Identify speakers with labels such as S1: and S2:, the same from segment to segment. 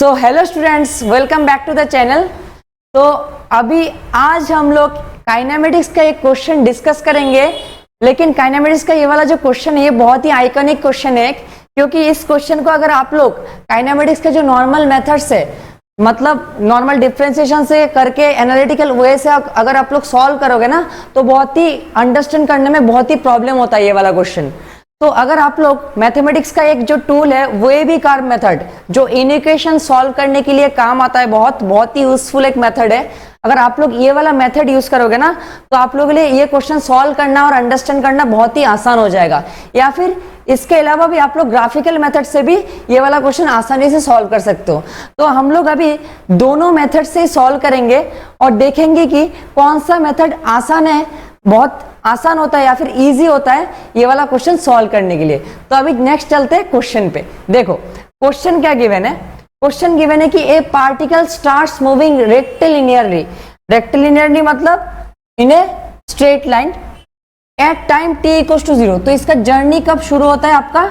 S1: So hello students, welcome back to the channel. तो अभी आज हम लोग काइनेमेटिक्स का एक क्वेश्चन डिस्कस करेंगे, लेकिन काइनेमेटिक्स का ये वाला जो क्वेश्चन है ये बहुत ही आइकॉनिक क्वेश्चन है, क्योंकि इस क्वेश्चन को अगर आप लोग काइनेमेटिक्स के जो नॉर्मल मेथड से मतलब नॉर्मल डिफरेंशिएशन से करके एनालिटिकल वे से अगर आप लोग सॉल्व करोगे ना तो बहुत ही अंडरस्टैंड करने में बहुत ही प्रॉब्लम होता है ये वाला क्वेश्चन। तो अगर आप लोग मैथमेटिक्स का एक जो टूल है वो ए बी कार्व मेथड जो इन इक्वेशन सॉल्व करने के लिए काम आता है, बहुत ही यूजफुल एक मेथड है। अगर आप लोग ये वाला मेथड यूज करोगे ना तो आप लोगों के लिए ये क्वेश्चन सॉल्व करना और अंडरस्टैंड करना बहुत ही आसान हो जाएगा। या फिर इसके अलावा भी आप लोग ग्राफिकल मेथड से भी ये वाला क्वेश्चन आसानी से सॉल्व कर सकते हो। तो हम लोग अभी दोनों मेथड से सॉल्व करेंगे और देखेंगे कि कौन सा मेथड आसान है, बहुत आसान होता है या फिर इजी होता है ये वाला क्वेश्चन सॉल्व करने के लिए। तो अभी नेक्स्ट चलते हैं क्वेश्चन पे। देखो क्वेश्चन क्या गिवन है। क्वेश्चन गिवन है कि a particle starts moving rectilinearly. Rectilinearly मतलब in a straight line at time t equals to 0। तो इसका जर्नी कब शुरू होता है आपका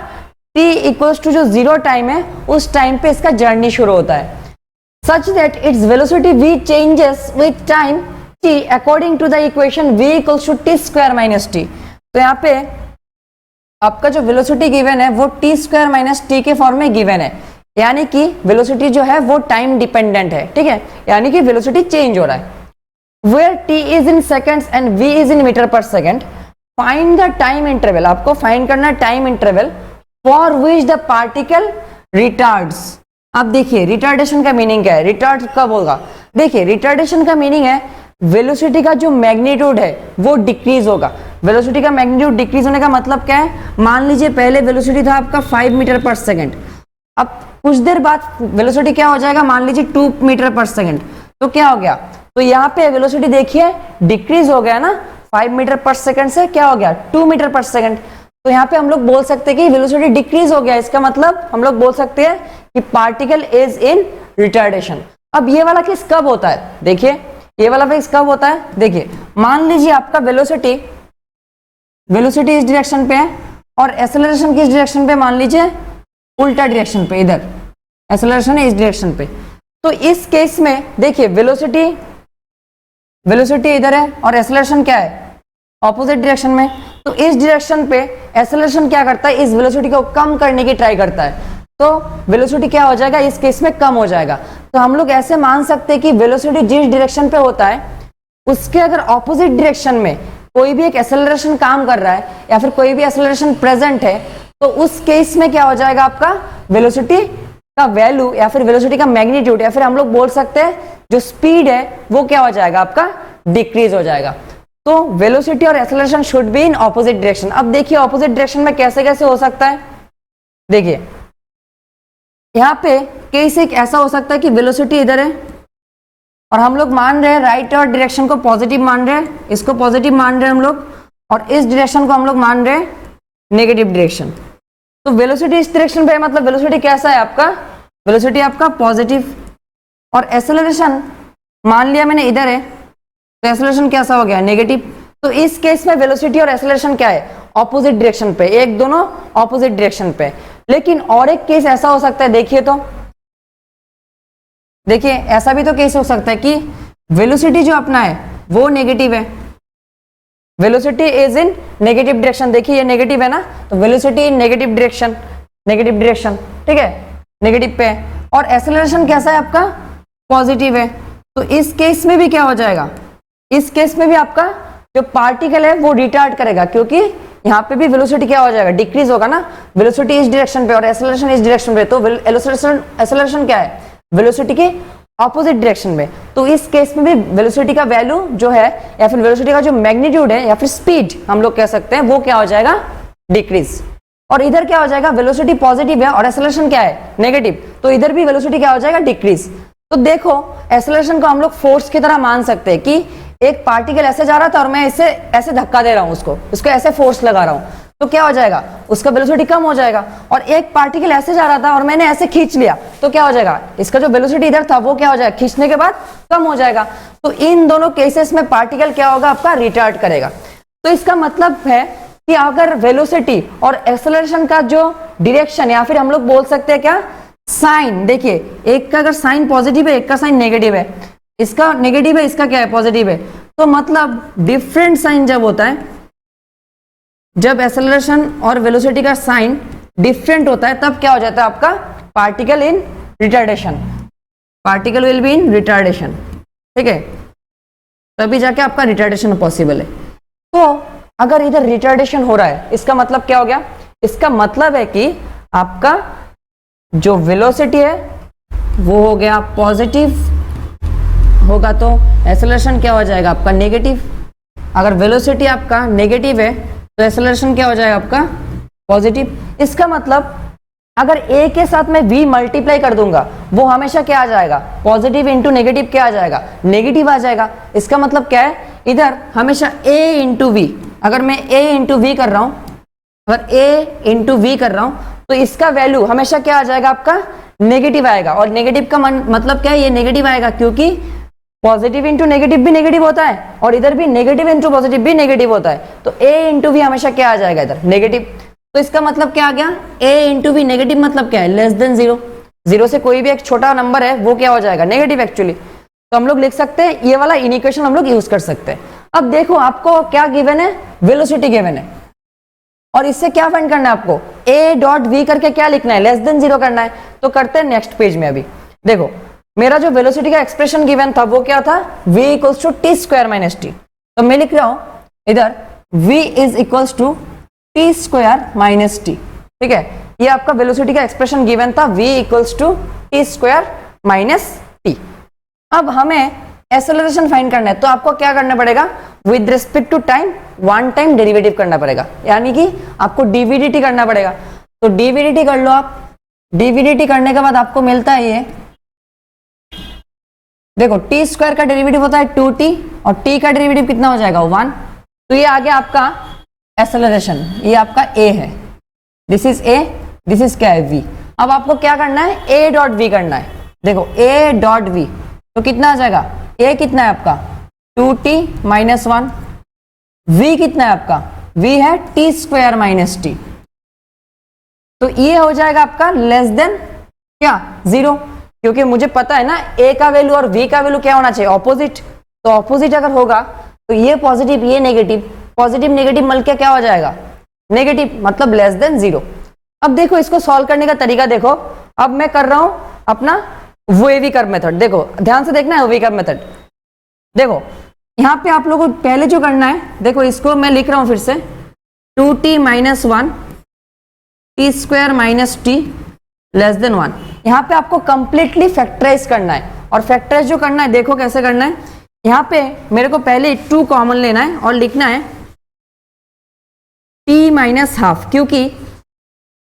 S1: t इक्वल्स टू जो 0 टाइम है उस टाइम पे इसका जर्नी शुरू होता है। Such that its velocity v changes with time t according to the equation v equals to t square minus t। तो यहाँ पे आपका जो वेलोसिटी गिवन है वो t स्क्वायर माइनस t के फॉर्म में गिवन है, यानी कि वेलोसिटी जो है वो टाइम डिपेंडेंट है, ठीक है, यानी कि वेलोसिटी चेंज हो रहा है। Where t is in seconds and v is in metre per second, find the time interval. आपको फाइंड करना time interval for which the particle retards. अब देखिए रिटार्डेशन का मीनिंग क्या है, रिटार्ड कब होगा। देखिए रिटार्डेशन का मीनिंग है वेलोसिटी का जो मैग्नीट्यूड है वो डिक्रीज होगा। वेलोसिटी का मैग्नीट्यूड डिक्रीज होने का मतलब क्या है, मान लीजिए पहले वेलोसिटी था आपका 5 मीटर पर सेकेंड, अब कुछ देर बाद वेलोसिटी क्या हो जाएगा, मान लीजिए 2 मीटर पर सेकेंड। तो क्या हो गया, तो यहाँ पे वेलोसिटी देखिए डिक्रीज हो गया ना, 5 मीटर पर सेकेंड से क्या हो गया 2 मीटर पर सेकेंड। तो यहाँ पे हम लोग बोल सकते हैं कि वेलोसिटी डिक्रीज हो गया। इसका मतलब हम लोग बोल सकते हैं कि पार्टिकल इज इन रिटार्डेशन। अब ये वाला केस कब होता है, देखिए ये वाला केस कब होता है। देखिए मान लीजिए आपका वेलोसिटी इस डायरेक्शन पे है और एक्सेलरेशन किस डायरेक्शन पे, मान लीजिए उल्टा डायरेक्शन पे, इधर एक्सेलरेशन है इस डायरेक्शन पे। तो इस केस में देखिए वेलोसिटी इधर है और एक्सेलरेशन क्या है ऑपोजिट डायरेक्शन में। तो इस डायरेक्शन पे एक्सेलरेशन क्या करता है, इस वेलोसिटी को कम करने की ट्राई करता है, तो वेलोसिटी क्या हो जाएगा इस केस में कम हो जाएगा। तो हम लोग ऐसे मान सकते हैं कि वेलोसिटी जिस डायरेक्शन पे होता है उसके अगर ऑपोजिट डायरेक्शन में कोई भी एक एक्सेलरेशन काम कर रहा है या फिर कोई भी एक्सेलरेशन प्रेजेंट है तो उस केस में क्या हो जाएगा आपका वेलोसिटी का वैल्यू या फिर वेलोसिटी का मैग्नीट्यूड या फिर हम लोग बोल सकते हैं जो स्पीड है वो क्या हो जाएगा आपका डिक्रीज हो जाएगा। तो वेलोसिटी और acceleration should be in opposite direction. अब देखिए ऑपोजिट डायरेक्शन में कैसे कैसे हो सकता है। देखिए यहाँ पे केस एक ऐसा हो सकता है कि वेलोसिटी इधर है और हम लोग मान रहे हैं राइट और डायरेक्शन को पॉजिटिव मान रहे हैं, इसको पॉजिटिव मान रहे हैं हम लोग, और इस डायरेक्शन को हम लोग मान रहे हैं नेगेटिव डायरेक्शन। तो वेलोसिटी इस डायरेक्शन पे है, मतलब वेलोसिटी कैसा है आपका, वेलोसिटी आपका पॉजिटिव, और एक्सेलरेशन मान लिया मैंने इधर है तो एक्सेलरेशन कैसा हो गया नेगेटिव। तो इस केस में वेलोसिटी और एक्सेलरेशन क्या है ऑपोजिट डायरेक्शन पे, एक दोनों ऑपोजिट डायरेक्शन पे। लेकिन और एक केस ऐसा हो सकता है, देखिए तो देखिए ऐसा भी तो केस हो सकता है कि वेलोसिटी जो अपना है वो नेगेटिव है, velocity is in negative direction. देखिए ये नेगेटिव है ना, तो वेलोसिटी इन नेगेटिव डायरेक्शन, ठीक है नेगेटिव पे है, और एक्सेलरेशन कैसा है आपका पॉजिटिव है। तो इस केस में भी क्या हो जाएगा, इस केस में भी आपका जो पार्टिकल है वो रिटार्ड करेगा, क्योंकि यहाँ पे भी वेलोसिटी क्या हो जाएगा डिक्रीज होगा ना, वेलोसिटी इस डायरेक्शन पे और एक्सेलरेशन इस डायरेक्शन पे। तो एक्सेलरेशन क्या है वेलोसिटी के ऑपोजिट डायरेक्शन में। तो इस केस में भी वेलोसिटी का वैल्यू जो है या फिर वेलोसिटी का जो मैग्नीट्यूड है या फिर स्पीड हम लोग कह सकते हैं वो क्या हो जाएगा डिक्रीज। और इधर क्या हो जाएगा वेलोसिटी पॉजिटिव है और एक्सेलरेशन क्या है नेगेटिव, तो इधर भी वेलोसिटी क्या हो जाएगा डिक्रीज। तो देखो एक्सेलरेशन को हम लोग फोर्स की तरह मान सकते हैं कि एक पार्टिकल ऐसे जा रहा था और मैं इसे ऐसे धक्का दे रहा हूं, उसको ऐसे फोर्स लगा रहा हूं, तो क्या हो जाएगा उसका वेलोसिटी कम हो जाएगा। और एक पार्टिकल ऐसे जा रहा था और मैंने ऐसे खींच लिया तो क्या हो जाएगा, इसका जो वेलोसिटी इधर था वो क्या हो जाएगा खींचने के बाद कम हो जाएगा। तो इन दोनों केसेस में पार्टिकल क्या होगा आपका रिटार्ड करेगा। तो इसका मतलब है कि अगर वेलोसिटी और एक्सेलरेशन का जो डायरेक्शन या फिर हम लोग बोल सकते हैं क्या साइन, देखिए एक का अगर साइन पॉजिटिव है, एक का साइन नेगेटिव है, इसका नेगेटिव है, इसका क्या है पॉजिटिव है, तो मतलब डिफरेंट साइन जब होता है, जब एक्सेलरेशन और वेलोसिटी का साइन डिफरेंट होता है, तब क्या हो जाता है आपका particle in retardation, particle will be in retardation, ठीक है, तभी जाके आपका रिटार्डेशन पॉसिबल है। तो अगर इधर रिटार्डेशन हो रहा है, इसका मतलब क्या हो गया, इसका मतलब है कि आपका जो वेलोसिटी है वो हो गया पॉजिटिव होगा, तो एक्सेलरेशन क्या हो जाएगा आपका नेगेटिव। अगर वेलोसिटी आपका नेगेटिव है तो एक्सेलरेशन क्या हो जाएगा आपका पॉजिटिव। इसका मतलब अगर a के साथ मैं v मल्टीप्लाई कर दूंगा, वो हमेशा क्या आ जाएगा, पॉजिटिव इंटू नेगेटिव क्या आ जाएगा, नेगेटिव आ जाएगा। इसका मतलब क्या है, इधर हमेशा a इंटू वी, अगर मैं a इंटू वी कर रहा हूं, अगर a इंटू वी कर रहा हूं, तो इसका वैल्यू हमेशा क्या आ जाएगा आपका नेगेटिव आएगा। और नेगेटिव का मतलब क्या है, ये नेगेटिव आएगा, क्योंकि पॉजिटिव इंटू नेगेटिव भी नेगेटिव होता है और इधर भी नेगेटिव इंटू पॉजिटिव भी नेगेटिव होता है, तो a इंटू वी हमेशा क्या आ जाएगा इधर नेगेटिव। तो इसका मतलब क्या आ गया, a इंटू वी नेगेटिव मतलब क्या है, लेस देन जीरो। जीरो से कोई भी एक छोटा नंबर है वो क्या हो जाएगा नेगेटिव एक्चुअली। तो हम लोग लिख सकते हैं, ये वाला इक्वेशन हम लोग यूज कर सकते हैं। अब देखो आपको क्या गिवन है, वेलोसिटी गिवन है, और इससे क्या फाइंड करना है आपको, a डॉट वी करके क्या लिखना है, लेस देन जीरो करना है। तो करते हैं नेक्स्ट पेज में। अभी देखो मेरा जो वेलोसिटी का एक्सप्रेशन गिवन था वो क्या था, v equals to T square minus T. तो मैं लिख रहा हूं इधर v is equals to T square minus T, ठीक है। ये आपका वेलोसिटी का एक्सप्रेशन गिवन था, v equals to T square minus T. अब हमें एक्सेलरेशन फाइंड करना है, तो आपको क्या करना पड़ेगा, with respect to time one time derivative करना पड़ेगा, यानी कि आपको डीवीडीटी करना पड़ेगा। तो डीवीडीटी कर लो आप। डीवीडीटी करने के बाद आपको मिलता है ये, देखो टी स्क्वायर का डेरिवेटिव होता है 2t और t का डेरिवेटिव कितना हो जाएगा 1। तो ये आ गया आपका एक्सेलरेशन, ये आपका a है, this is a, this is क्या है v। अब आपको क्या करना है, a डॉट v करना है। देखो a डॉट v तो कितना आ जाएगा, a कितना है आपका 2t माइनस 1, v कितना है आपका, v है टी स्क्वायर माइनस टी। तो ये हो जाएगा आपका लेस देन क्या जीरो, क्योंकि मुझे पता है ना a का वैल्यू और v का वैल्यू क्या होना चाहिए, ऑपोजिट। तो ऑपोजिट अगर होगा तो ये पॉजिटिव ये नेगेटिव, पॉजिटिव नेगेटिव मिल के क्या हो जाएगा नेगेटिव, मतलब लेस देन जीरो। अब देखो इसको सॉल्व करने का तरीका देखो। अब मैं कर रहा हूं अपना वेवी कर्व मेथड, देखो ध्यान से देखना है वेवी कर्व मेथड। देखो यहां पे आप लोगों को पहले जो करना है, देखो इसको मैं लिख रहा हूं फिर से 2t minus 1 T square minus T less than 1। यहाँ पे आपको कंप्लीटली फैक्टराइज करना है, और फैक्टराइज जो करना है देखो कैसे करना है। यहाँ पे मेरे को पहले 2 कॉमन लेना है और लिखना है t माइनस हाफ, क्योंकि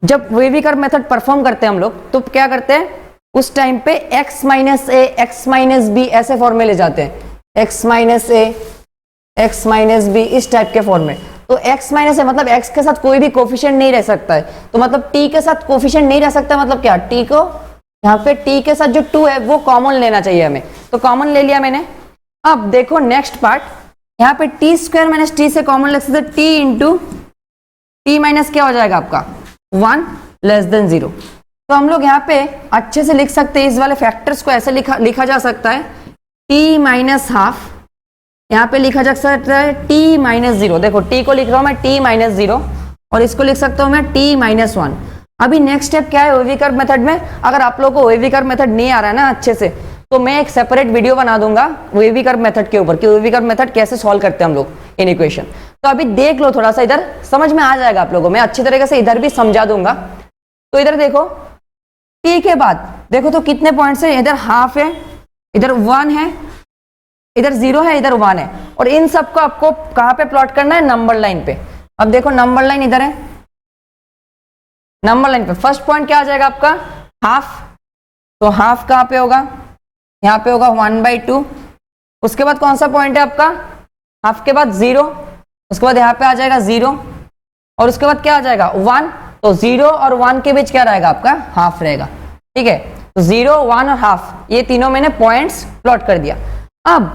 S1: जब वेवी कर्व मेथड परफॉर्म करते हैं हम लोग तो क्या करते हैं, उस टाइम पे x माइनस ए x माइनस बी ऐसे फॉर्म में ले जाते हैं, x माइनस ए x माइनस बी इस टाइप के फॉर्म में। तो x माइनस है मतलब x के साथ कोई भी कोफिशिएंट नहीं रह सकता है, तो मतलब t के साथ कोफिशिएंट नहीं रह सकता, मतलब क्या, t को यहाँ पे t के साथ जो 2 है वो कॉमन लेना चाहिए हमें, तो कॉमन ले लिया मैंने। अब देखो नेक्स्ट पार्ट, यहाँ पे टी स्क्वायर माइनस टी से कॉमन ले सकते, टी इंटू टी माइनस क्या हो जाएगा आपका 1 लेस देन 0। तो हम लोग यहाँ पे अच्छे से लिख सकते हैं, इस वाले फैक्टर्स को ऐसे लिखा जा सकता है t माइनस हाफ, यहाँ पे लिखा जा सकता है t माइनस 0। देखो t को लिख रहा हूं मैं t माइनस 0 और इसको लिख सकता हूं मैं t माइनस 1। अभी नेक्स्ट स्टेप क्या है वेवी कर्व मेथड में, अगर आप लोगों को वेवी कर्व मेथड नहीं आ रहा है ना अच्छे से, तो मैं एक सेपरेट वीडियो बना दूंगा वेवी कर्व मेथड के ऊपर कि वेवी कर्व मेथड कैसे सॉल्व करते हैं हम लोग इन इक्वेशन। तो अभी देख लो थोड़ा सा, इधर समझ में आ जाएगा आप लोगों को, मैं अच्छी तरीके से इधर भी समझा दूंगा। तो इधर देखो t के बाद देखो तो कितने पॉइंट्स है, इधर हाफ है, इधर 1 है, इधर 0 है, इधर 1 है, और इन सबको आपको कहां पे प्लॉट करना है, नंबर लाइन पे। अब देखो नंबर लाइन इधर है, नंबर लाइन पे फर्स्ट पॉइंट क्या आ जाएगा आपका हाफ, तो हाफ कहां पे होगा, यहाँ पे होगा 1/2। उसके बाद कौन सा पॉइंट है आपका, हाफ के बाद 0, उसके बाद यहाँ पे आ जाएगा 0, और उसके बाद क्या आ जाएगा 1। तो 0 और 1 के बीच क्या रहेगा आपका हाफ रहेगा, ठीक है। तो 0, 1 और हाफ ये तीनों मैंने पॉइंट्स प्लॉट कर दिया। अब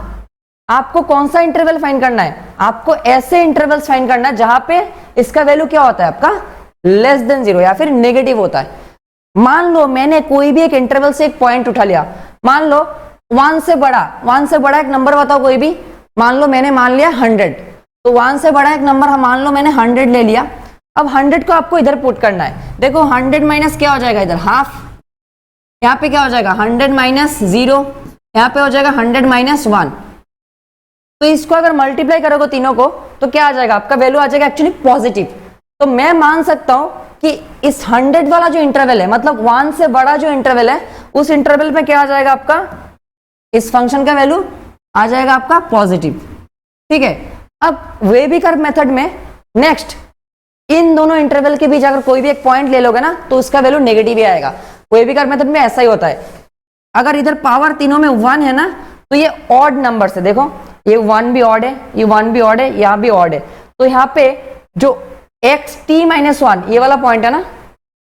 S1: आपको कौन सा इंटरवल फाइंड करना है, आपको ऐसे इंटरवल्स फाइंड करना है जहां पे इसका वैल्यू क्या होता है आपका लेस देन 0 या फिर नेगेटिव होता है। मान लो मैंने कोई भी एक इंटरवल से एक पॉइंट उठा लिया, मान लो 1 से बड़ा एक नंबर बताओ कोई भी, मान लो मैंने मान लिया 100, तो 1 से बड़ा एक नंबर मान लो मैंने 100 ले लिया। अब 100 को आपको इधर पुट करना है। देखो 100 माइनस क्या हो जाएगा इधर हाफ, यहाँ पे क्या हो जाएगा 100 माइनस 0, यहाँ पे हो जाएगा 100 माइनस 1। तो इसको अगर मल्टीप्लाई करोगे तीनों को तो क्या आ जाएगा, आपका वैल्यू आ जाएगा एक्चुअली पॉजिटिव। तो मैं मान सकता हूं कि इस 100 वाला जो इंटरवल है, मतलब 1 से बड़ा जो इंटरवल है, उस इंटरवल में क्या आ जाएगा आपका, इस फंक्शन का वैल्यू आ जाएगा आपका पॉजिटिव। ठीक है, अब वेवी कर्व मेथड में नेक्स्ट इन दोनों इंटरवल के बीच अगर कोई भी एक पॉइंट ले लोगे ना तो उसका वैल्यू नेगेटिव ही आएगा। वेवी कर्व मेथड में ऐसा ही होता है। अगर इधर पावर तीनों में 1 है ना तो ये ऑड नंबर से, देखो ये 1 भी ऑड है, ये 1 भी ऑड है, यहाँ भी ऑड है, तो यहाँ पे जो x t माइनस 1 ये वाला पॉइंट है ना,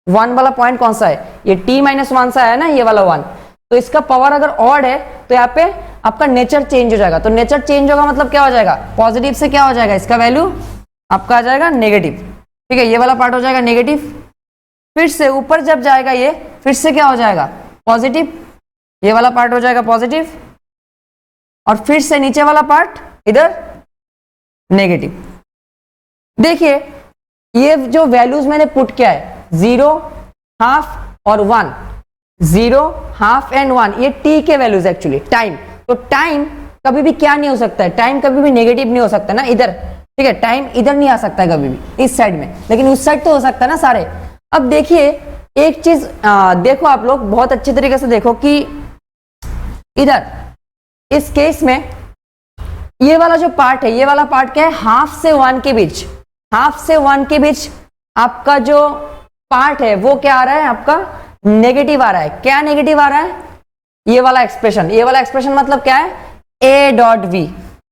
S1: 1 वाला पॉइंट कौन सा है, ये t माइनस 1 सा है ना, ये वाला 1, तो इसका पावर अगर ऑड है तो यहाँ पे आपका नेचर चेंज हो जाएगा। तो नेचर चेंज होगा मतलब क्या हो जाएगा, पॉजिटिव से क्या हो जाएगा, इसका वैल्यू आपका आ जाएगा नेगेटिव। ठीक है, ये वाला पार्ट हो जाएगा नेगेटिव, फिर से ऊपर जब जाएगा ये फिर से क्या हो जाएगा पॉजिटिव, ये वाला पार्ट हो जाएगा पॉजिटिव, और फिर से नीचे वाला पार्ट इधर नेगेटिव। देखिए ये जो वैल्यूज मैंने पुट किया है 0, हाफ और 1, 0, हाफ एंड 1, ये t के वैल्यूज एक्चुअली टाइम। तो टाइम कभी भी क्या नहीं हो सकता है, टाइम कभी भी नेगेटिव नहीं हो सकता ना इधर। ठीक है, टाइम इधर नहीं आ सकता है कभी भी इस साइड में, लेकिन उस साइड तो हो सकता है ना सारे। अब देखिए एक चीज देखो आप लोग बहुत अच्छे तरीके से देखो कि इधर इस केस में ये वाला जो पार्ट है, ये वाला पार्ट क्या है, हाफ से 1 के बीच, हाफ से 1 के बीच आपका जो पार्ट है वो क्या आ रहा है, आपका नेगेटिव आ रहा है। क्या नेगेटिव आ रहा है, ये वाला एक्सप्रेशन, ये वाला एक्सप्रेशन मतलब क्या है, a डॉट वी।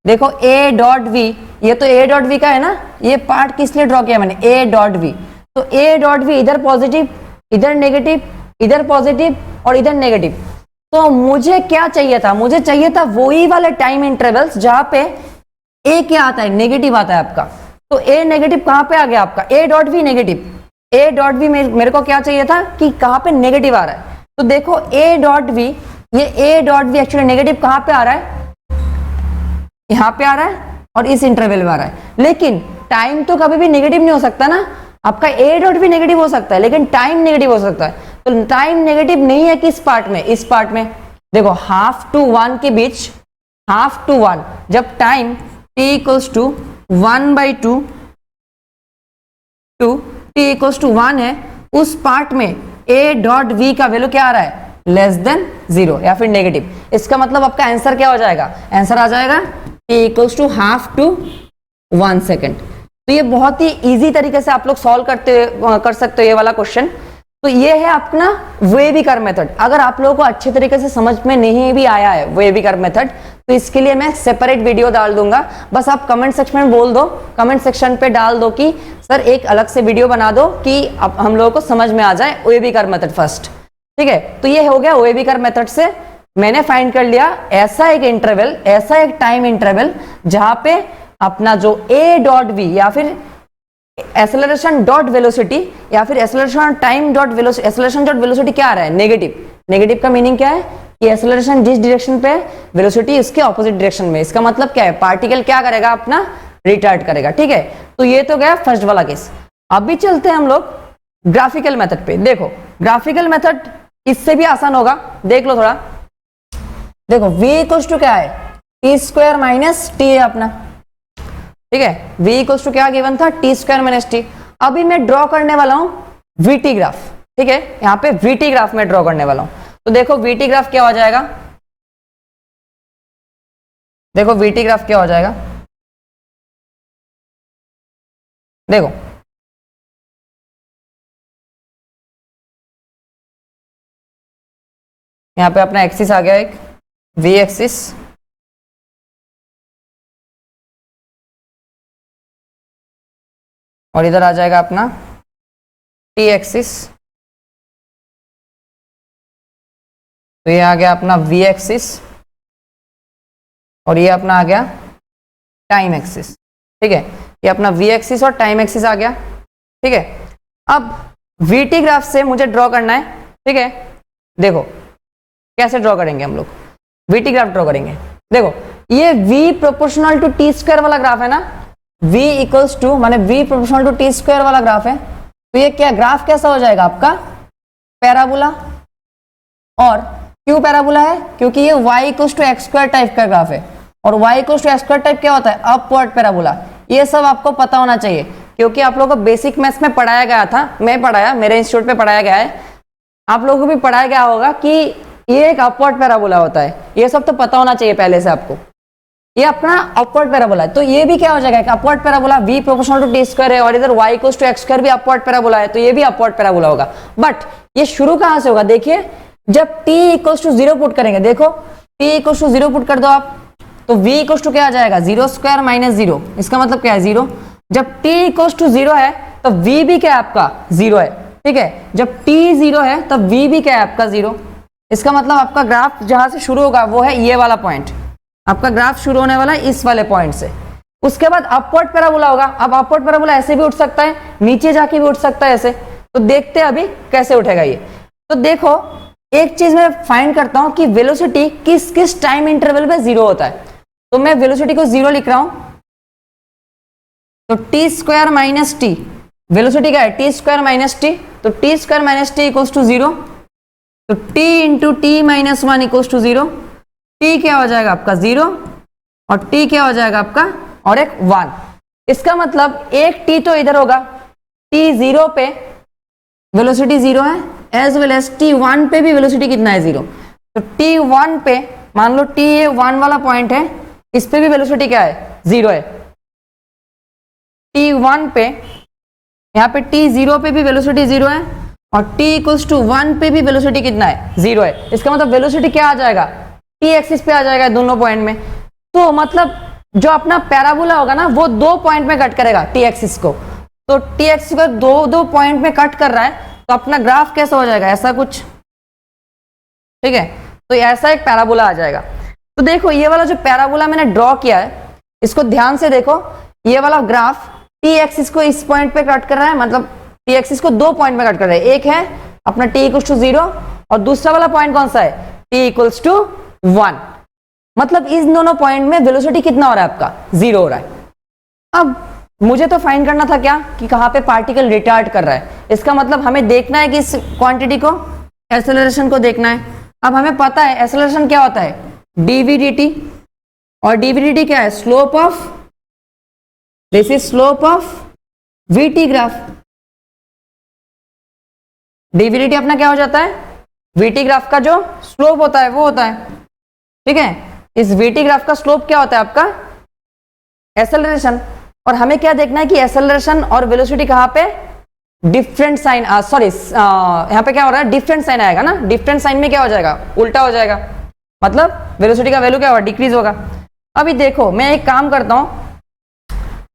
S1: देखो a डॉट वी, ये तो a डॉट वी का है ना, ये पार्ट किस लिए ड्रॉ किया मैंने, a डॉट वी। तो a डॉट वी इधर पॉजिटिव, इधर नेगेटिव, इधर पॉजिटिव और इधर नेगेटिव। तो मुझे क्या चाहिए था, मुझे चाहिए था वही वाले टाइम इंटरवल्स जहां पे a क्या आता है, नेगेटिव आता है आपका। तो a नेगेटिव कहां पे आ गया आपका, a dot V negative, a dot V मेरे को क्या चाहिए था कि कहां पे नेगेटिव आ रहा है। तो देखो a डॉट वी, ये a dot V actually negative कहां पे आ रहा है, यहां पे आ रहा है और इस इंटरवल में आ रहा है। लेकिन टाइम तो कभी भी नेगेटिव नहीं हो सकता ना, आपका a डॉट भी नेगेटिव हो सकता है लेकिन टाइम नेगेटिव हो सकता है। तो टाइम नेगेटिव नहीं है किस पार्ट में, इस पार्ट में। देखो हाफ टू 1 के बीच, हाफ टू 1 जब time t equals to 1/2 to t equals to 1 है, उस पार्ट में a डॉट v का वैल्यू क्या आ रहा है, लेस देन 0 या फिर नेगेटिव। इसका मतलब आपका आंसर क्या हो जाएगा, आंसर आ जाएगा t equals to half to 1 second. तो ये बहुत ही इजी तरीके से आप लोग सॉल्व कर सकते हो ये वाला क्वेश्चन। तो ये है अपना वेवी कर्व मेथड। अगर आप लोगों को अच्छे तरीके से समझ में नहीं भी आया है वेवी कर्व मेथड तो इसके लिए मैं सेपरेट वीडियो डाल दूंगा, बस आप कमेंट सेक्शन में बोल दो, कमेंट सेक्शन पे डाल दो कि सर एक अलग से वीडियो बना दो कि अब हम लोगों को समझ में आ जाए वेवी कर्व मेथड फर्स्ट। ठीक है, तो ये हो गया वेवी कर्व मेथड से मैंने फाइंड कर लिया ऐसा एक इंटरवल, ऐसा एक टाइम इंटरवल जहां पे अपना जो a डॉट वी या फिर एक्सेलरेशन डॉट वेलोसिटी या फिर acceleration time dot velocity, acceleration dot velocity क्या आ रहा है, नेगेटिव। नेगेटिव का मीनिंग क्या है कि एक्सेलरेशन जिस डायरेक्शन पे, वेलोसिटी इसके ऑपोजिट डायरेक्शन में। इसका मतलब क्या है, पार्टिकल क्या करेगा, अपना रिटार्ड करेगा। ठीक है, तो ये तो गया फर्स्ट वाला केस। अभी चलते हैं हम लोग ग्राफिकल मेथड पे। देखो ग्राफिकल मेथड इससे भी आसान होगा, देख लो थोड़ा। देखो v इक्वल्स टू क्या है, टी स्क्वायर माइनस टी है अपना। ठीक है, v इक्वल्स टू क्या गिवन था, टी स्क्वायर माइनस टी। अभी मैं ड्रॉ करने वाला हूं vt ग्राफ। ठीक है, यहां पे vt ग्राफ में ड्रॉ करने वाला हूं। तो देखो vt ग्राफ क्या हो जाएगा, देखो vt ग्राफ क्या हो जाएगा, देखो यहां पे अपना एक्सिस आ गया एक v एक्सिस, और इधर आ जाएगा अपना t एक्सिस। तो ये आ गया अपना v एक्सिस और ये अपना आ गया टाइम एक्सिस। ठीक है, ये अपना v एक्सिस और टाइम एक्सिस आ गया। ठीक है, अब vt ग्राफ से मुझे ड्रॉ करना है ठीक है, देखो कैसे ड्रॉ करेंगे हम लोग, वीटी ग्राफ ड्रॉ करेंगे। देखो ये v proportional to T square वाला ग्राफ है ना, v इक्वल्स टू माने v proportional to T square वाला ग्राफ है, तो ये क्या ग्राफ कैसा हो जाएगा आपका, पैराबोला। और क्यों पैराबोला है, क्योंकि ये y equals to X square type का ग्राफ है, और y equals to X square type क्या होता है, अपवर्ड पैराबोला। ये सब आपको पता होना चाहिए, क्योंकि आप लोगों को बेसिक मैथ्स में पढ़ाया गया था, मैं पढ़ाया, मेरे इंस्टीट्यूट पे पढ़ाया गया है, आप लोगों को भी पढ़ाया गया होगा कि ये एक अपवर्ड पैराबोला होता है। ये सब तो पता होना चाहिए पहले से आपको। ये अपना अपवर्ड पैराबोला है, तो ये भी क्या हो जाएगा, एक upward parabola, v proportional to T square है, और इधर y equals to X square भी अपवर्ड पैराबोला है, तो ये भी अपवर्ड पैराबोला होगा। बट ये शुरू कहां से होगा, देखिए जब t इक्वल्स टू 0 पुट करेंगे, देखो t इक्वल्स टू 0 पुट कर दो आप, तो v इक्वल्स टू क्या आ जाएगा, 0 स्क्वायर माइनस 0, इसका मतलब क्या है 0। जब t इक्वल्स टू 0 है तो v भी क्या है आपका 0 है, ठीक है। जब t 0 है तब v भी क्या है आपका 0, इसका मतलब आपका ग्राफ जहां से शुरू होगा वो है ये वाला पॉइंट, आपका ग्राफ शुरू होने वाला है इस वाले पॉइंट से। उसके बाद अपवर्ड पैराबोला होगा। अब अपवर्ड पैराबोला ऐसे भी उठ सकता है, नीचे जाके भी उठ सकता है ऐसे, तो देखते हैं अभी कैसे उठेगा ये। तो देखो एक चीज मैं फाइंड करता हूं कि वेलोसिटी किस किस टाइम इंटरवल पे 0 होता है, तो मैं वेलोसिटी को 0 लिख रहा हूं, तो T square minus T, velocity क्या है टी स्क्वायर माइनस टी, तो T square minus T equals to 0, तो t into T minus 1 equals to 0, t क्या हो जाएगा आपका 0 और t क्या हो जाएगा आपका और एक 1। इसका मतलब एक t तो इधर होगा, t 0 पे वेलोसिटी 0 है, एज वेल एज t 1 पे भी वेलोसिटी कितना है 0, तो t 1 पे मान लो t ये 1 वाला पॉइंट है, इस पे भी वेलोसिटी क्या है 0 है, t 1 पे यहाँ पे t 0 पे भी वेलोसिटी 0 है, और t इक्वल्स टू 1 पे भी वेलोसिटी कितना है 0 है। इसका मतलब वेलोसिटी क्या आ जाएगा, t एक्सिस पे आ जाएगा दोनों पॉइंट में। तो मतलब जो अपना पैराबोला होगा ना वो 2 पॉइंट में कट करेगा t एक्सिस को, तो t एक्सिस को 2 पॉइंट में कट कर रहा है, तो अपना ग्राफ कैसा हो जाएगा, ऐसा कुछ, ठीक है। तो ऐसा एक पैराबोला आ जाएगा। तो देखो ये वाला जो पैराबोला मैंने ड्रॉ किया है, इसको ध्यान से देखो, ये वाला ग्राफ t एक्सिस को इस पॉइंट पे कट कर रहा है, मतलब t एक्सिस को 2 पॉइंट में कट कर रहा है, एक है अपना t इक्वल्स टू 0 और दूसरा वाला पॉइंट कौन सा है t इक्वल्स टू 1, मतलब इस दोनों पॉइंट में वेलोसिटी कितना हो रहा है आपका 0 हो रहा है। अब मुझे तो फाइंड करना था क्या कि कहां पे पार्टिकल रिटार्ड कर रहा है, इसका मतलब हमें देखना है कि इस क्वांटिटी को, एक्सेलरेशन को देखना है। अब हमें पता है एक्सेलरेशन क्या होता है dv dt, और dv dt क्या है slope of, this is slope of vt graph. dv dt अपना क्या हो जाता है vt ग्राफ का जो स्लोप होता है वो होता है, ठीक है। इस vt ग्राफ का स्लोप क्या होता है आपका एक्सेलरेशन, और हमें क्या देखना है कि एक्सेलरेशन और वेलोसिटी कहां पे डिफरेंट साइन, सॉरी यहाँ पे क्या हो रहा है डिफरेंट साइन आएगा ना, डिफरेंट साइन में क्या हो जाएगा उल्टा हो जाएगा, मतलब वेलोसिटी का वैल्यू क्या होगा डिक्रीज होगा। अभी देखो मैं एक काम करता हूं,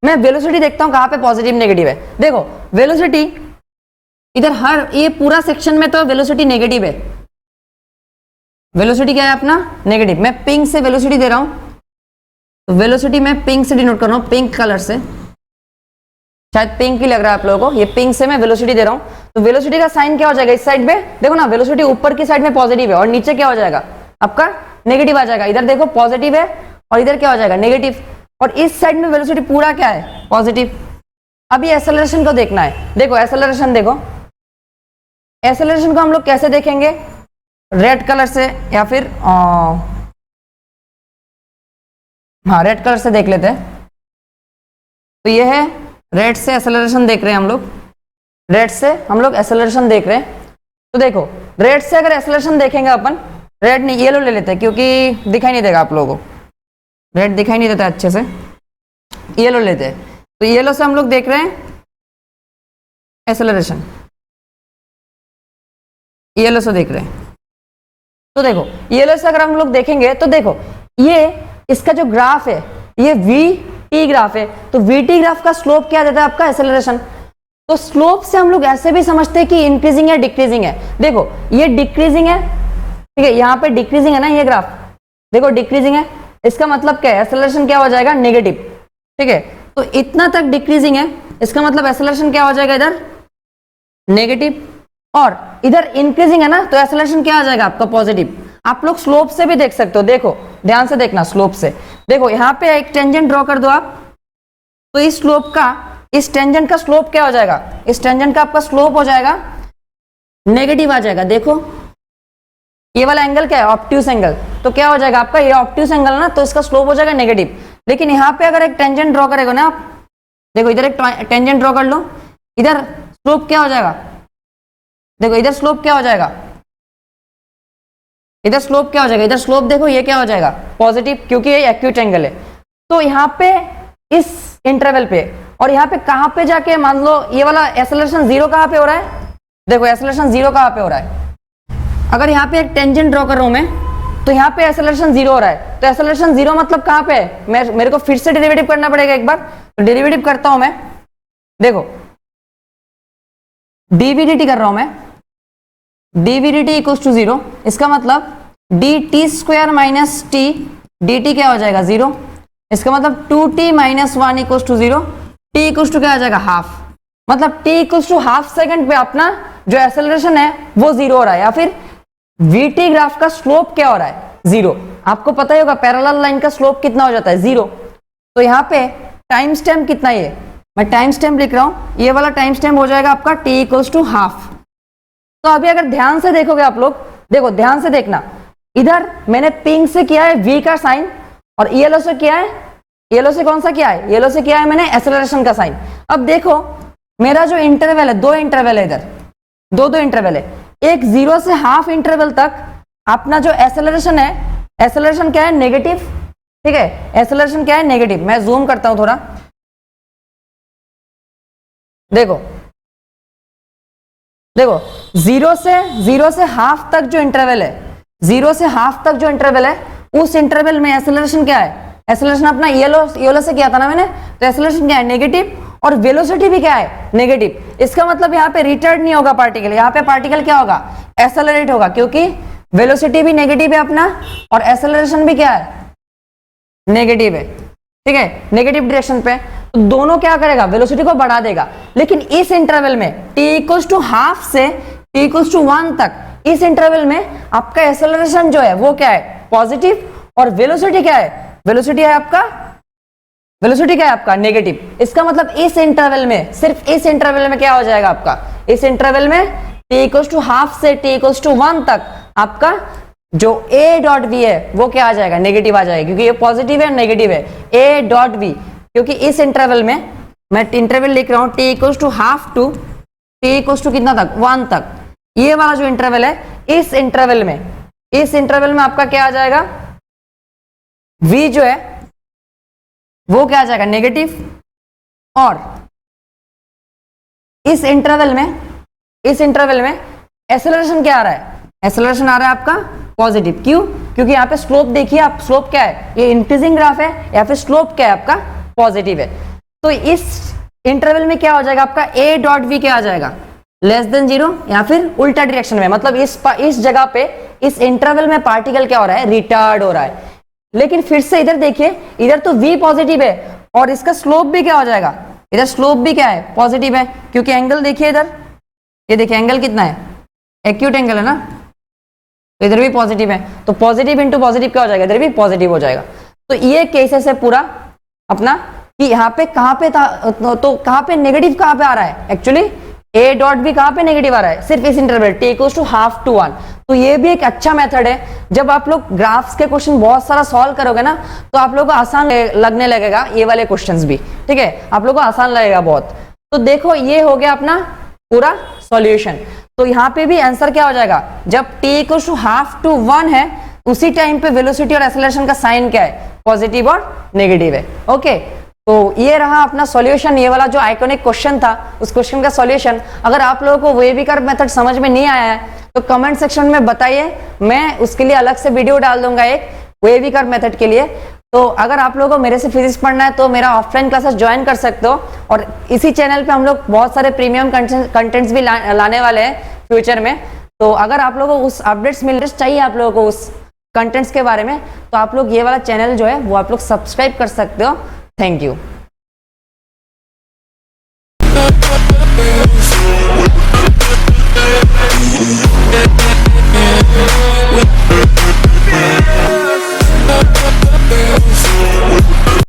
S1: मैं वेलोसिटी देखता हूं कहां पे पॉजिटिव नेगेटिव है। देखो वेलोसिटी इधर हर ये पूरा सेक्शन में तो वेलोसिटी नेगेटिव है, वेलोसिटी क्या है अपना नेगेटिव। मैं पिंक से वेलोसिटी दे रहा हूं, तो वेलोसिटी मैं पिंक से डिनोट कर रहा हूं, पिंक कलर से, शायद पिंक ही लग रहा है आप लोगों को, ये पिंक से मैं वेलोसिटी दे रहा हूं। तो वेलोसिटी का साइन क्या हो जाएगा इस साइड पे, देखो ना वेलोसिटी ऊपर की साइड में पॉजिटिव है और नीचे क्या हो जाएगा आपका नेगेटिव आ जाएगा। इधर देखो पॉजिटिव है और इधर क्या हो जाएगा नेगेटिव, और इस साइड में वेलोसिटी पूरा क्या है पॉजिटिव। अभी एक्सेलरेशन को देखना है, देखो एक्सेलरेशन देखो, एक्सेलरेशन को हम लोग कैसे देखेंगे रेड कलर से, या फिर हाँ रेड कलर से देख लेते हैं। तो ये है रेड से एक्सेलरेशन देख रहे हैं हम लोग, रेड से हम लोग एक्सेलरेशन देख रहे हैं। तो देखो रेड से अगर एक्सेलरेशन देखेंगे अपन, रेड नहीं येलो ले लेते हैं क्योंकि दिखाई नहीं देगा आप लोगों को, रेड दिखाई नहीं देता अच्छे से, येलो लेते हैं। तो येलो से हम लोग देख रहे हैं एक्सेलरेशन, येलो से देख रहे हैं। तो देखो येलो से अगर हम लोग देखेंगे तो देखो ये इसका जो ग्राफ है ये वी ग्राफ है, तो वी ग्राफ का स्लोप क्या देता है आपका एक्सेलरेशन। तो स्लोप से हम लोग ऐसे भी समझते हैं कि इंक्रीजिंग है डिक्रीजिंग है। देखो ये डिक्रीजिंग है, ठीक है, यहाँ पे डिक्रीजिंग है ना ये ग्राफ, देखो डिक्रीजिंग है, इसका मतलब क्या है एक्सेलरेशन क्या हो जाएगा नेगेटिव, ठीक है। तो इतना तक डिक्रीजिंग है, इसका मतलब एक्सेलरेशन क्या हो जाएगा इधर नेगेटिव, और इधर इंक्रीजिंग है ना, तो एक्सेलरेशन क्या आ जाएगा आपका पॉजिटिव। आप लोग स्लोप से भी देख सकते हो, देखो ध्यान से देखना, स्लोप से देखो, यहाँ पे एक टेंजेंट ड्रॉ कर दो आप, तो इस स्लोप का, इस टेंजेंट का स्लोप क्या हो जाएगा, इस टेंजेंट का आपका स्लोप हो जाएगा नेगेटिव आ जाएगा। देखो ये वाला एंगल क्या है, ऑब्ट्यूस एंगल, तो क्या हो जाएगा आपका, ये ऑब्ट्यूस एंगल ना, तो इसका स्लोप हो जाएगा नेगेटिव। लेकिन यहाँ पे अगर एक टेंजेंट ड्रॉ करेगा ना आप, देखो इधर एक टेंजेंट ड्रॉ कर लो, इधर स्लोप क्या हो जाएगा, देखो इधर स्लोप क्या हो जाएगा, इधर स्लोप क्या हो जाएगा, इधर स्लोप देखो ये क्या हो जाएगा पॉजिटिव, क्योंकि ये एक्यूट एंगल है। तो यहाँ पे इस इंटरवल पे, और यहाँ पे कहां पे जाके मान लो ये वाला एक्सेलरेशन जीरो कहां पे हो रहा है, देखो एक्सेलरेशन जीरो कहां पे हो रहा है, अगर यहाँ पे एक टेंजेंट ड्रॉ कर रहा हूं मैं, तो यहाँ पे एक्सेलरेशन जीरो हो रहा है, तो एक्सेलरेशन जीरो मतलब कहां पे है, मेरे को फिर से डेरिवेटिव करना पड़ेगा एक बार, तो डेरिवेटिव करता हूं मैं, देखो dvdt कर रहा हूं मैं, dvdt इक्वल्स टू जीरो, इसका मतलब dt square minus T, dt क्या हो जाएगा जीरो, इसका मतलब 2t minus 1 equals to zero, t equals to क्या आ जाएगा हाफ, मतलब t equals to half second पे अपना जो एक्सेलरेशन है वो जीरो हो रहा है, या फिर vt ग्राफ का स्लोप क्या हो रहा है, जीरो। आपको पता ही होगा पैरेलल लाइन का स्लोप कितना हो जाता है, जीरो। तो यहाँ पे टाइम स्टैम्प कितना, ये मैं टाइम स्टैम्प लिख रहा हूं, ये वाला टाइम स्टैम्प हो जाएगा आपका t इक्वल्स टू हाफ। तो अभी अगर ध्यान से देखोगे आप लोग, देखो ध्यान से देखना, इधर मैंने पिंक से किया है v का साइन, और येलो से किया है, येलो से कौन सा किया है, येलो से किया है मैंने एक्सेलरेशन का साइन। अब देखो मेरा जो इंटरवल है, दो इंटरवल है इधर, दो इंटरवल है, एक जीरो से हाफ इंटरवल तक अपना जो एक्सेलरेशन है, एक्सेलरेशन क्या है नेगेटिव, ठीक है, एक्सेलरेशन क्या है नेगेटिव। मैं जूम करता हूं थोड़ा, देखो देखो जीरो से हाफ तक जो इंटरवल है, जीरो से हाफ तक जो इंटरवल है, उस इंटरवल में एक्सेलरेशन क्या है, एक्सेलरेशन अपना येलो से किया था ना मैंने, तो एक्सेलरेशन क्या है नेगेटिव, और वेलोसिटी भी क्या है नेगेटिव। इसका मतलब यहाँ पे रिटर्न नहीं होगा पार्टिकल, यहाँ पे पार्टिकल क्या होगा एक्सेलरेट होगा, क्योंकि वेलोसिटी भी नेगेटिव है अपना, और एक्सेलरेशन भी क्या है नेगेटिव है, ठीक है, नेगेटिव डायरेक्शन पे। तो दोनों क्या करेगा, वेलोसिटी को बढ़ा देगा। लेकिन इस इंटरवल में t इक्वल्स टू हाफ से t इक्वल्स टू 1 तक, इस इंटरवल में आपका एक्सेलरेशन जो है वो क्या है पॉजिटिव, और वेलोसिटी क्या है, वेलोसिटी है आपका, वेलोसिटी क्या है आपका नेगेटिव। इसका मतलब इस इंटरवल में, सिर्फ इस इंटरवल में क्या हो जाएगा आपका, इस इंटरवल में t इक्वल्स टू हाफ से t इक्वल्स टू 1 तक आपका जो a डॉट v है वो क्या आ जाएगा नेगेटिव आ जाएगा, क्योंकि ये पॉजिटिव है नेगेटिव है a डॉट v, क्योंकि इस इंटरवल में मैं इंटरवल लिख रहा हूं t equals to half to t equals to कितना तक 1 तक, ये वाला जो इंटरवल है, इस इंटरवल में आपका क्या आ जाएगा, v जो है वो क्या आ जाएगा नेगेटिव, और इस इंटरवल में एक्सेलरेशन क्या आ रहा है, एक्सेलरेशन आ रहा है आपका पॉजिटिव। क्यों, क्योंकि यहाँ पे स्लोप देखिए आप, स्लोप क्या है, ये इंक्रीजिंग ग्राफ है, या फिर स्लोप क्या है आपका पॉजिटिव है। तो इस इंटरवल में क्या हो जाएगा आपका a डॉट v क्या आ जाएगा लेस देन जीरो, या फिर उल्टा डायरेक्शन में, मतलब इस जगह पे इस इंटरवल में पार्टिकल क्या हो रहा है रिटार्ड हो रहा है। लेकिन फिर से इधर देखिए, इधर तो v पॉजिटिव है, और इसका स्लोप भी क्या हो जाएगा, इधर स्लोप भी क्या है पॉजिटिव है, क्योंकि एंगल देखिए इधर, ये देखिए एंगल कितना है एक्यूट एंगल है ना, तो इधर भी पॉजिटिव है, तो पॉजिटिव इंटू पॉजिटिव क्या हो जाएगा, इधर भी पॉजिटिव हो जाएगा। तो ये केसेस है पूरा अपना, कि यहाँ पे कहाँ पे था, तो कहाँ पे नेगेटिव कहाँ पे आ रहा है, एक्चुअली a डॉट भी कहाँ पे नेगेटिव आ रहा है, सिर्फ इस interval t equals to half to 1। तो ये भी एक अच्छा मेथड है, जब आप लोग ग्राफ्स के क्वेश्चन बहुत सारा सॉल्व करोगे ना, तो आप लोगों को आसान लगने लगेगा ये वाले क्वेश्चंस भी, ठीक है, आप लोगों को आसान लगेगा बहुत। तो देखो ये हो गया अपना पूरा सॉल्यूशन। तो यहाँ पे भी आंसर क्या हो जाएगा, जब t equals to half to 1 है, उसी टाइम पे वेलोसिटी और एक्सेलरेशन का साइन क्या है पॉजिटिव और नेगेटिव है। ओके, तो ये रहा अपना सॉल्यूशन, ये वाला जो आइकॉनिक क्वेश्चन था उस क्वेश्चन का सॉल्यूशन। अगर आप लोगों को वेवी कर्व मेथड समझ में नहीं आया है तो कमेंट सेक्शन में बताइए, मैं उसके लिए अलग से वीडियो डाल दूंगा एक वेवी कर्व मेथड के लिए। तो अगर आप लोगों को मेरे से फिजिक्स पढ़ना है तो मेरा ऑफलाइन क्लासेस ज्वाइन कर सकते हो, और इसी चैनल पे हम लोग बहुत सारे प्रीमियम कंटेंट्स भी लाने वाले हैं फ्यूचर में। तो अगर आप लोगों को उस अपडेट्स मिल चाहिए आप लोगों को उस कंटेंट्स के बारे में, तो आप लोग ये वाला चैनल जो है वो आप लोग सब्सक्राइब कर सकते हो। Thank you.